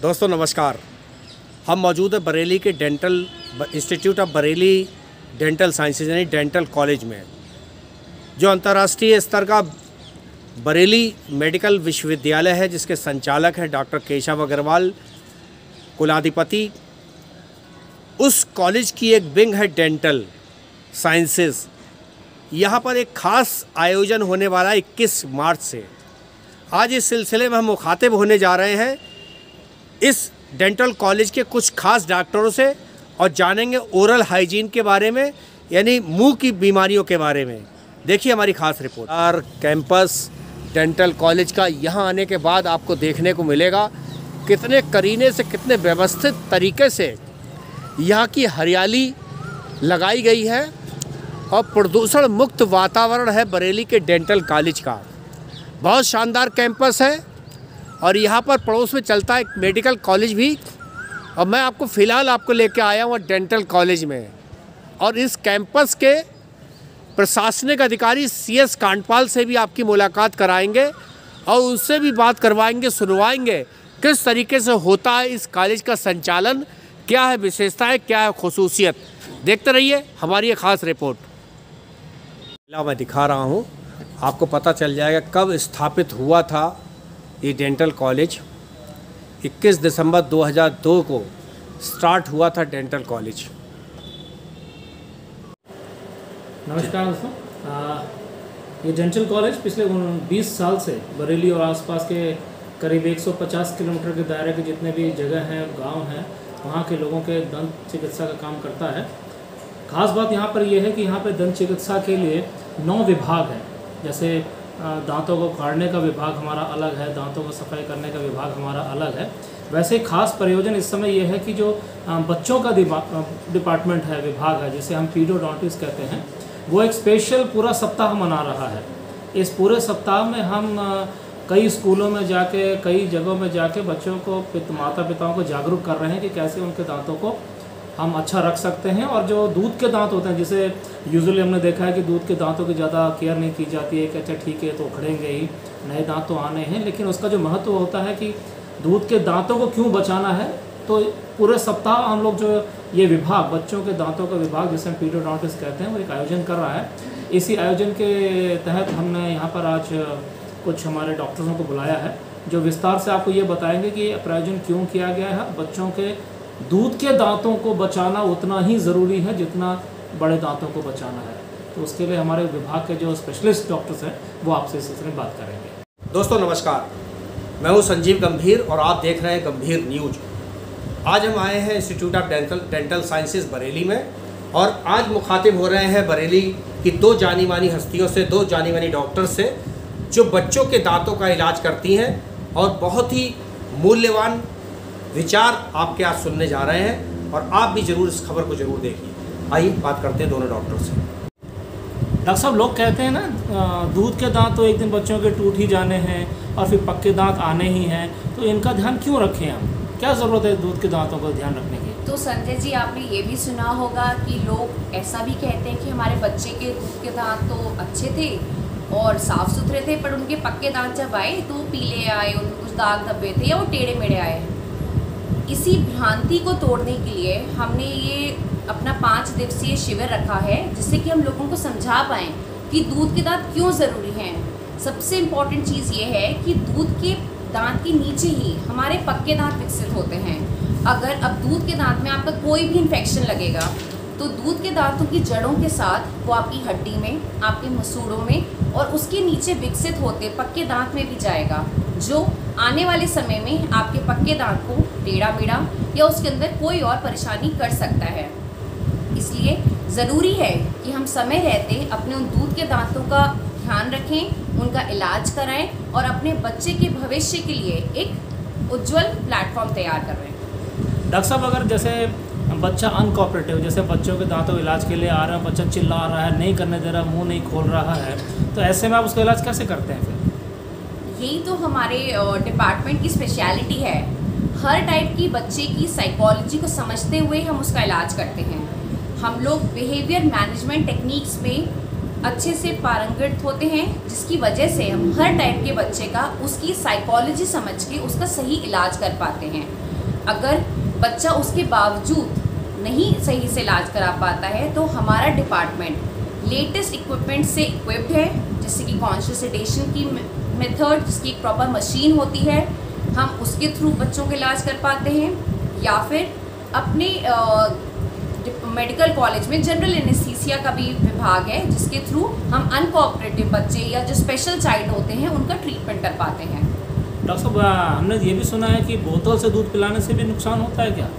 दोस्तों नमस्कार। हम मौजूद है बरेली के dental institute of Bareilly dental sciences यानी डेंटल कॉलेज में, जो अंतर्राष्ट्रीय स्तर का बरेली मेडिकल विश्वविद्यालय है, जिसके संचालक हैं डॉक्टर केशव अग्रवाल, कुलाधिपति। उस कॉलेज की एक विंग है डेंटल साइंसेज। यहाँ पर एक ख़ास आयोजन होने वाला है 21 मार्च से। आज इस सिलसिले में हम मुखातिब होने जा रहे हैं इस डेंटल कॉलेज के कुछ खास डॉक्टरों से और जानेंगे ओरल हाइजीन के बारे में, यानी मुंह की बीमारियों के बारे में। देखिए हमारी खास रिपोर्ट। और कैंपस डेंटल कॉलेज का यहाँ आने के बाद आपको देखने को मिलेगा कितने करीने से, कितने व्यवस्थित तरीके से यहाँ की हरियाली लगाई गई है और प्रदूषण मुक्त वातावरण है बरेली के डेंटल कॉलेज का। बहुत शानदार कैंपस है और यहाँ पर पड़ोस में चलता है एक मेडिकल कॉलेज भी। और मैं फ़िलहाल आपको लेके आया हूँ डेंटल कॉलेज में, और इस कैंपस के प्रशासनिक अधिकारी CS कांडपाल से भी आपकी मुलाकात कराएंगे और उनसे भी बात करवाएंगे, सुनवाएंगे किस तरीके से होता है इस कॉलेज का संचालन, क्या है विशेषताएँ, क्या है खुसूसियत। देखते रहिए हमारी ये ख़ास रिपोर्ट। मैं दिखा रहा हूँ, आपको पता चल जाएगा कब स्थापित हुआ था ये डेंटल कॉलेज। 21 दिसंबर 2002 को स्टार्ट हुआ था डेंटल कॉलेज। नमस्कार दोस्तों, ये डेंटल कॉलेज पिछले 20 साल से बरेली और आसपास के करीब 150 किलोमीटर के दायरे के जितने भी जगह हैं, गांव हैं, वहां के लोगों के दंत चिकित्सा का काम करता है। खास बात यहाँ पर यह है कि यहाँ पर दंत चिकित्सा के लिए 9 विभाग हैं। जैसे दांतों को काटने का विभाग हमारा अलग है, दांतों को सफाई करने का विभाग हमारा अलग है। वैसे खास प्रयोजन इस समय ये है कि जो बच्चों का डिपार्टमेंट है, विभाग है, जिसे हम पीडियोडोंटिस्ट कहते हैं, वो एक स्पेशल पूरा सप्ताह मना रहा है। इस पूरे सप्ताह में हम कई स्कूलों में जाके, कई जगहों में जाके बच्चों को, माता पिताओं को जागरूक कर रहे हैं कि कैसे उनके दांतों को हम अच्छा रख सकते हैं। और जो दूध के दांत होते हैं, जिसे यूजुअली हमने देखा है कि दूध के दांतों की ज़्यादा केयर नहीं की जाती है कि अच्छा ठीक है तो उखड़ेंगे ही, नए दांत तो आने हैं, लेकिन उसका जो महत्व होता है कि दूध के दांतों को क्यों बचाना है, तो पूरे सप्ताह हम लोग जो ये विभाग, बच्चों के दांतों का विभाग जिसे हम पीडियोडोंटिस्ट कहते हैं, वो एक आयोजन कर रहा है। इसी आयोजन के तहत हमने यहाँ पर आज कुछ हमारे डॉक्टरों को बुलाया है, जो विस्तार से आपको ये बताएंगे कि आयोजन क्यों किया गया है। बच्चों के दूध के दांतों को बचाना उतना ही ज़रूरी है जितना बड़े दांतों को बचाना है। तो उसके लिए हमारे विभाग के जो स्पेशलिस्ट डॉक्टर्स हैं वो आपसे इस सिलसिले में बात करेंगे। दोस्तों नमस्कार, मैं हूं संजीव गंभीर और आप देख रहे हैं गंभीर न्यूज। आज हम आए हैं institute of dental sciences Bareilly में, और आज मुखातिब हो रहे हैं बरेली की 2 जानी मानी हस्तियों से, 2 जानी मानी डॉक्टर से, जो बच्चों के दांतों का इलाज करती हैं और बहुत ही मूल्यवान विचार आपके आज सुनने जा रहे हैं। और आप भी ज़रूर इस खबर को ज़रूर देखिए। आइए बात करते हैं दोनों डॉक्टर से। डॉक्टर साहब, लोग कहते हैं ना दूध के दांत तो एक दिन बच्चों के टूट ही जाने हैं और फिर पक्के दांत आने ही हैं, तो इनका ध्यान क्यों रखें हम? क्या ज़रूरत है दूध के दांतों का ध्यान रखने की? तो संजय जी, आपने ये भी सुना होगा कि लोग ऐसा भी कहते हैं कि हमारे बच्चे के दूध के दांत तो अच्छे थे और साफ़ सुथरे थे, पर उनके पक्के दांत जब आए तो पीले आए, उनमें कुछ दाग धब्बे थे या वो टेढ़े मेढ़े आए। इसी भ्रांति को तोड़ने के लिए हमने ये अपना 5 दिवसीय शिविर रखा है, जिससे कि हम लोगों को समझा पाएँ कि दूध के दांत क्यों ज़रूरी हैं। सबसे इम्पॉर्टेंट चीज़ ये है कि दूध के दांत के नीचे ही हमारे पक्के दांत विकसित होते हैं। अगर अब दूध के दांत में आपका कोई भी इन्फेक्शन लगेगा तो दूध के दांतों की जड़ों के साथ वो आपकी हड्डी में, आपके मसूड़ों में और उसके नीचे विकसित होते पक्के दांत में भी जाएगा, जो आने वाले समय में आपके पक्के दांत को टेढ़ा मेढ़ा या उसके अंदर कोई और परेशानी कर सकता है। इसलिए ज़रूरी है कि हम समय रहते अपने उन दूध के दांतों का ध्यान रखें, उनका इलाज कराएं और अपने बच्चे के भविष्य के लिए एक उज्जवल प्लेटफॉर्म तैयार कर रहे हैं। डॉक्टर साहब, अगर जैसे बच्चा अनकोऑपरेटिव, जैसे बच्चों के दांतों का इलाज के लिए आ रहा है, बच्चा चिल्ला रहा है, नहीं करने दे रहा, मुंह नहीं खोल रहा है, तो ऐसे में आप उसका इलाज कैसे करते हैं फिर? यही तो हमारे डिपार्टमेंट की स्पेशलिटी है। हर टाइप की बच्चे की साइकोलॉजी को समझते हुए हम उसका इलाज करते हैं। हम लोग बिहेवियर मैनेजमेंट टेक्निक्स में अच्छे से पारंगत होते हैं, जिसकी वजह से हम हर टाइप के बच्चे का उसकी साइकोलॉजी समझ के उसका सही इलाज कर पाते हैं। अगर बच्चा उसके बावजूद नहीं सही से इलाज करा पाता है तो हमारा डिपार्टमेंट लेटेस्ट इक्विपमेंट से इक्विप्ड है, जैसे कि कॉन्शियस सेडेशन की मेथड, जिसकी एक प्रॉपर मशीन होती है, हम उसके थ्रू बच्चों का इलाज कर पाते हैं। या फिर अपने मेडिकल कॉलेज में जनरल एनेस्थीसिया का भी विभाग है, जिसके थ्रू हम अनकोऑपरेटिव बच्चे या जो स्पेशल चाइल्ड होते हैं उनका ट्रीटमेंट कर पाते हैं। डॉक्टर साहब, हमने ये भी सुना है कि बोतल से दूध पिलाने से भी नुकसान होता है क्या?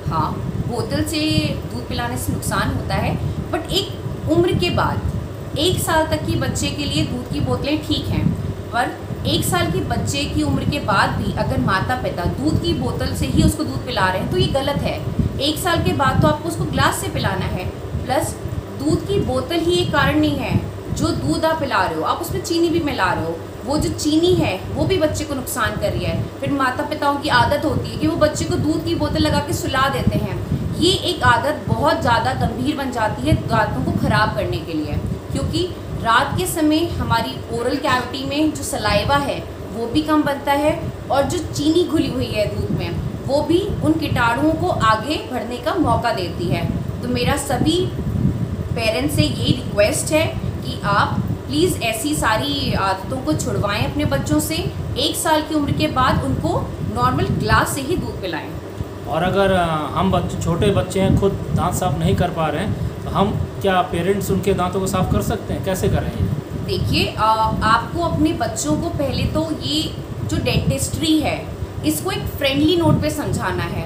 हाँ, बोतल से दूध पिलाने से नुकसान होता है, बट एक उम्र के बाद 1 साल तक के बच्चे के लिए दूध की बोतलें ठीक हैं। पर 1 साल के बच्चे की उम्र के बाद भी अगर माता पिता दूध की बोतल से ही उसको दूध पिला रहे हैं तो ये गलत है। 1 साल के बाद तो आपको उसको ग्लास से पिलाना है। प्लस दूध की बोतल ही एक कारण नहीं है, जो दूध आप पिला रहे हो आप उसमें चीनी भी मिला रहे हो, वो जो चीनी है वो भी बच्चे को नुकसान कर रही है। फिर माता पिताओं की आदत होती है कि वो बच्चे को दूध की बोतल लगा के सुला देते हैं। ये एक आदत बहुत ज़्यादा गंभीर बन जाती है दांतों को ख़राब करने के लिए, क्योंकि रात के समय हमारी ओरल कैविटी में जो सलाइवा है वो भी कम बनता है और जो चीनी घुली हुई है दूध में वो भी उन कीटाणुओं को आगे बढ़ने का मौका देती है। तो मेरा सभी पेरेंट्स से ये रिक्वेस्ट है कि आप प्लीज़ ऐसी सारी आदतों को छुड़वाएं अपने बच्चों से। 1 साल की उम्र के बाद उनको नॉर्मल ग्लास से ही दूध पिलाएं। और अगर हम छोटे बच्चे हैं, खुद दांत साफ नहीं कर पा रहे हैं, तो हम क्या पेरेंट्स उनके दांतों को साफ कर सकते हैं? कैसे करें ये? देखिए, आपको अपने बच्चों को पहले तो ये जो डेंटिस्ट्री है इसको एक फ्रेंडली नोट पे समझाना है।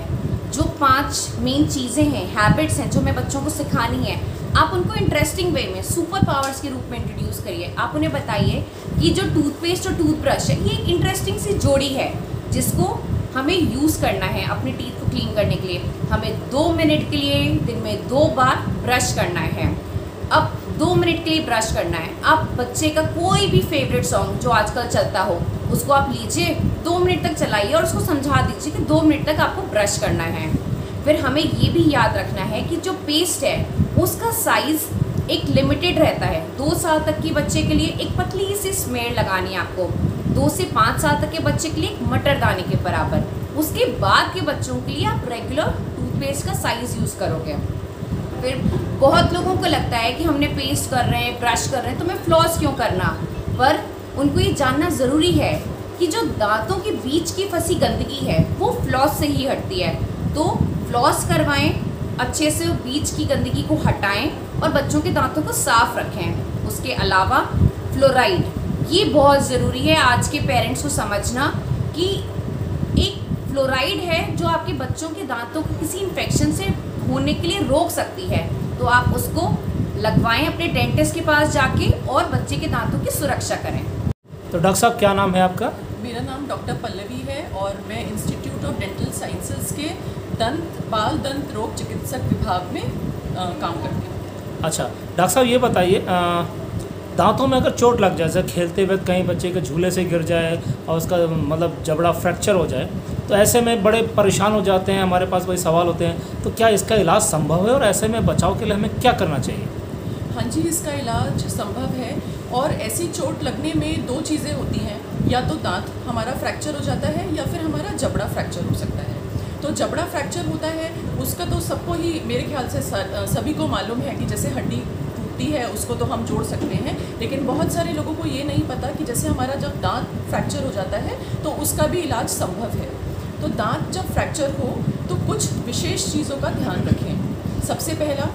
जो 5 मेन चीज़ें हैं, हैबिट्स हैं जो मैं बच्चों को सिखानी है, आप उनको इंटरेस्टिंग वे में सुपर पावर्स के रूप में इंट्रोड्यूस करिए। आप उन्हें बताइए कि जो टूथपेस्ट और टूथब्रश है ये एक इंटरेस्टिंग सी जोड़ी है जिसको हमें यूज़ करना है अपने टीथ को क्लीन करने के लिए। हमें 2 मिनट के लिए दिन में 2 बार ब्रश करना है। अब 2 मिनट के लिए ब्रश करना है, आप बच्चे का कोई भी फेवरेट सॉन्ग जो आजकल चलता हो उसको आप लीजिए, 2 मिनट तक चलाइए और उसको समझा दीजिए कि 2 मिनट तक आपको ब्रश करना है। फिर हमें ये भी याद रखना है कि जो पेस्ट है उसका साइज़ एक लिमिटेड रहता है। 2 साल तक के बच्चे के लिए एक पतली सी स्मेल लगानी है आपको, 2 से 5 साल तक के बच्चे के लिए एक मटरदाने के बराबर। उसके बाद के बच्चों के लिए आप रेगुलर टूथपेस्ट का साइज़ यूज़ करोगे। फिर बहुत लोगों को लगता है कि हमने पेस्ट कर रहे हैं, ब्रश कर रहे हैं तो मैं फ्लॉस क्यों करना, पर उनको ये जानना ज़रूरी है कि जो दांतों के बीच की फंसी गंदगी है वो फ्लॉस से ही हटती है। तो फ्लॉस करवाएं, अच्छे से बीच की गंदगी को हटाएं और बच्चों के दांतों को साफ रखें। उसके अलावा फ्लोराइड, ये बहुत ज़रूरी है आज के पेरेंट्स को समझना कि एक फ्लोराइड है जो आपके बच्चों के दांतों को किसी इन्फेक्शन से होने के लिए रोक सकती है। तो आप उसको लगवाएं अपने डेंटिस्ट के पास जाके और बच्चे के दांतों की सुरक्षा करें। तो डॉक्टर साहब, क्या नाम है आपका? मेरा नाम डॉक्टर पल्लवी है और मैं इंस्टीट्यूट ऑफ डेंटल साइंसेज के बाल दंत रोग चिकित्सक विभाग में काम करती हूँ। अच्छा डॉक्टर साहब, ये बताइए, दांतों में अगर चोट लग जाए, जैसे खेलते हुए कहीं बच्चे के झूले से गिर जाए और उसका मतलब जबड़ा फ्रैक्चर हो जाए, तो ऐसे में बड़े परेशान हो जाते हैं, हमारे पास वही सवाल होते हैं, तो क्या इसका इलाज संभव है और ऐसे में बचाव के लिए हमें क्या करना चाहिए? हाँ जी, इसका इलाज संभव है और ऐसी चोट लगने में 2 चीज़ें होती हैं, या तो दांत हमारा फ्रैक्चर हो जाता है या फिर हमारा जबड़ा फ्रैक्चर हो सकता है। तो जबड़ा फ्रैक्चर होता है उसका तो सबको ही मेरे ख्याल से सभी को मालूम है कि जैसे हड्डी टूटती है उसको तो हम जोड़ सकते हैं, लेकिन बहुत सारे लोगों को ये नहीं पता कि जैसे हमारा जब दांत फ्रैक्चर हो जाता है तो उसका भी इलाज संभव है। तो दांत जब फ्रैक्चर हो तो कुछ विशेष चीज़ों का ध्यान रखें। सबसे पहला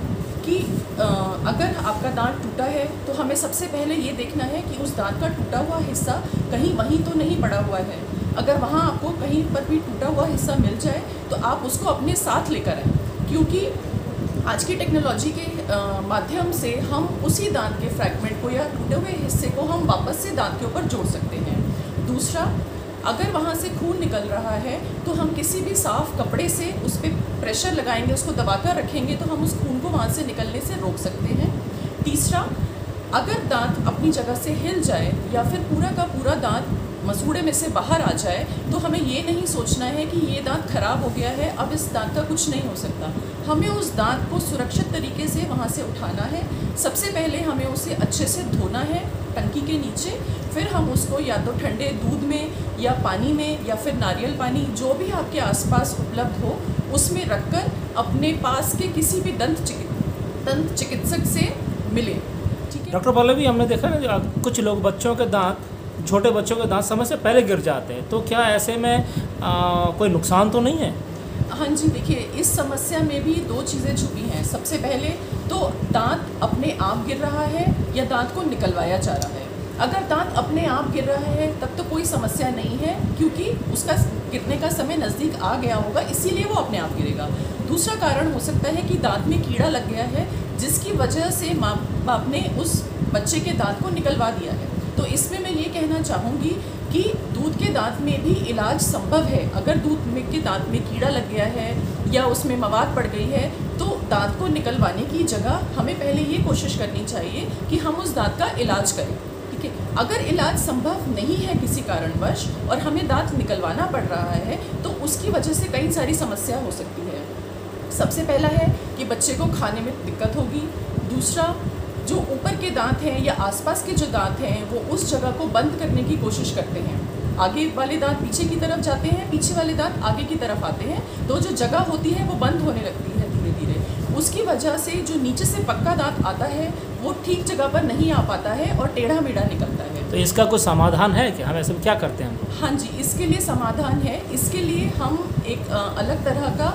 कि अगर आपका दांत टूटा है तो हमें सबसे पहले ये देखना है कि उस दांत का टूटा हुआ हिस्सा कहीं वहीं तो नहीं पड़ा हुआ है। अगर वहाँ आपको कहीं पर भी टूटा हुआ हिस्सा मिल जाए तो आप उसको अपने साथ लेकर आएँ, क्योंकि आज की टेक्नोलॉजी के माध्यम से हम उसी दांत के फ्रैगमेंट को या टूटे हुए हिस्से को हम वापस से दांत के ऊपर जोड़ सकते हैं। दूसरा, अगर वहाँ से खून निकल रहा है तो हम किसी भी साफ़ कपड़े से उस पर प्रेशर लगाएंगे, उसको दबाकर रखेंगे तो हम उस खून को वहाँ से निकलने से रोक सकते हैं। तीसरा, अगर दांत अपनी जगह से हिल जाए या फिर पूरा का पूरा दांत मसूड़े में से बाहर आ जाए तो हमें ये नहीं सोचना है कि ये दांत खराब हो गया है, अब इस दांत का कुछ नहीं हो सकता। हमें उस दांत को सुरक्षित तरीके से वहाँ से उठाना है। सबसे पहले हमें उसे अच्छे से धोना है टंकी के नीचे, फिर हम उसको या तो ठंडे दूध में या पानी में या फिर नारियल पानी जो भी आपके आसपास उपलब्ध हो उसमें रखकर अपने पास के किसी भी दंत चिकित्सक से मिलें। ठीक है डॉक्टर पल्लवी, हमने देखा ना कुछ लोग बच्चों के दांत, छोटे बच्चों के दांत समय से पहले गिर जाते हैं, तो क्या ऐसे में कोई नुकसान तो नहीं है? हाँ जी, देखिए इस समस्या में भी दो चीज़ें छुपी हैं। सबसे पहले तो दांत अपने आप गिर रहा है या दांत को निकलवाया जा रहा है। अगर दांत अपने आप गिर रहा है तब तो कोई समस्या नहीं है, क्योंकि उसका गिरने का समय नज़दीक आ गया होगा, इसीलिए वो अपने आप गिरेगा। दूसरा कारण हो सकता है कि दांत में कीड़ा लग गया है, जिसकी वजह से माँ बाप ने उस बच्चे के दांत को निकलवा दिया है। तो इसमें मैं ये कहना चाहूँगी कि दूध के दांत में भी इलाज संभव है। अगर दूध के दांत में कीड़ा लग गया है या उसमें मवाद पड़ गई है तो दांत को निकलवाने की जगह हमें पहले ये कोशिश करनी चाहिए कि हम उस दांत का इलाज करें। ठीक है, अगर इलाज संभव नहीं है किसी कारणवश और हमें दांत निकलवाना पड़ रहा है तो उसकी वजह से कई सारी समस्या हो सकती है। सबसे पहला है कि बच्चे को खाने में दिक्कत होगी। दूसरा, जो ऊपर के दांत हैं या आसपास के जो दांत हैं वो उस जगह को बंद करने की कोशिश करते हैं। आगे वाले दांत पीछे की तरफ जाते हैं, पीछे वाले दांत आगे की तरफ आते हैं, तो जो जगह होती है वो बंद होने लगती है धीरे धीरे। उसकी वजह से जो नीचे से पक्का दांत आता है वो ठीक जगह पर नहीं आ पाता है और टेढ़ा मेढ़ा निकलता है। तो इसका कोई समाधान है कि हम ऐसे में क्या करते हैं? हाँ जी, इसके लिए समाधान है। इसके लिए हम एक अलग तरह का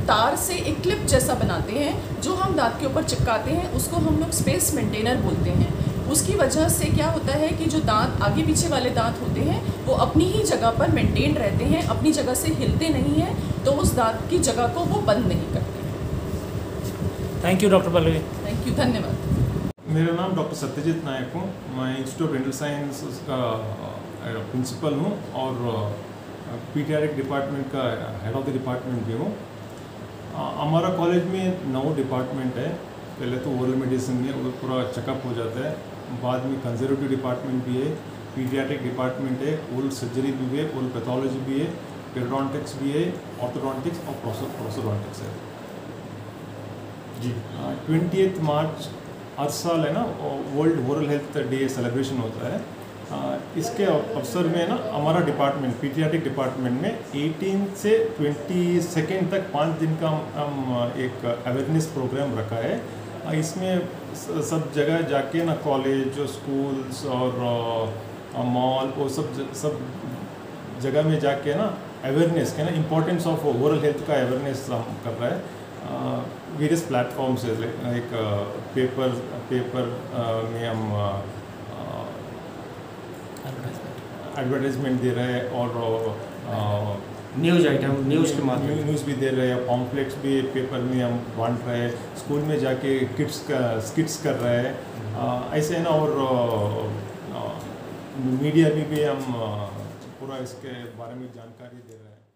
तार से एक क्लिप जैसा बनाते हैं जो हम दांत के ऊपर चिपकाते हैं, उसको हम लोग स्पेस मेंटेनर बोलते हैं। उसकी वजह से क्या होता है कि जो दांत आगे पीछे वाले दांत होते हैं वो अपनी ही जगह पर मेंटेन रहते हैं, अपनी जगह से हिलते नहीं हैं, तो उस दांत की जगह को वो बंद नहीं करते। Thank you doctor Pallavi. Thank you, धन्यवाद। मेरा नाम डॉक्टर सत्यजीत नायक हूँ। मैं इंस्टीट्यूट ऑफ डेंटल साइंस का प्रिंसिपल हूँ और पीडियाट्रिक डिपार्टमेंट का हेड ऑफ द डिपार्टमेंट भी हूँ। हमारा कॉलेज में 9 डिपार्टमेंट है। पहले तो ओरल मेडिसिन में वो पूरा चेकअप हो जाता है, बाद में कंजर्वेटिव डिपार्टमेंट भी है, पीडियाट्रिक डिपार्टमेंट है, ओरल सर्जरी भी है, ओरल पैथोलॉजी भी है, पेरोडोंटिक्स भी है, ऑर्थोडोंटिक्स और प्रोसोडोंटिक्स है जी। 28 मार्च हर साल है ना world oral health day celebration होता है। इसके अवसर में ना हमारा डिपार्टमेंट पीडियाट्रिक डिपार्टमेंट में 18 से 22 तक 5 दिन का हम एक अवेयरनेस प्रोग्राम रखा है। इसमें सब जगह जाके ना कॉलेज, स्कूल्स और मॉल और सब जगह में जाके ना अवेयरनेस के ना इम्पोर्टेंस ऑफ ओरल हेल्थ का अवेयरनेस हम कर रहा है। वेरियस प्लेटफॉर्म्स है, एक पेपर में हम एडवर्टाइजमेंट दे रहे हैं और न्यूज़ आइटम, न्यूज़ के माध्यम न्यूज़ भी दे रहे हैं, पॉम्पलेट्स भी पेपर में हम बांट रहे हैं, स्कूल में जाके स्किट्स कर रहे हैं, ऐसे ना। और मीडिया में भी हम पूरा इसके बारे में जानकारी दे रहे हैं।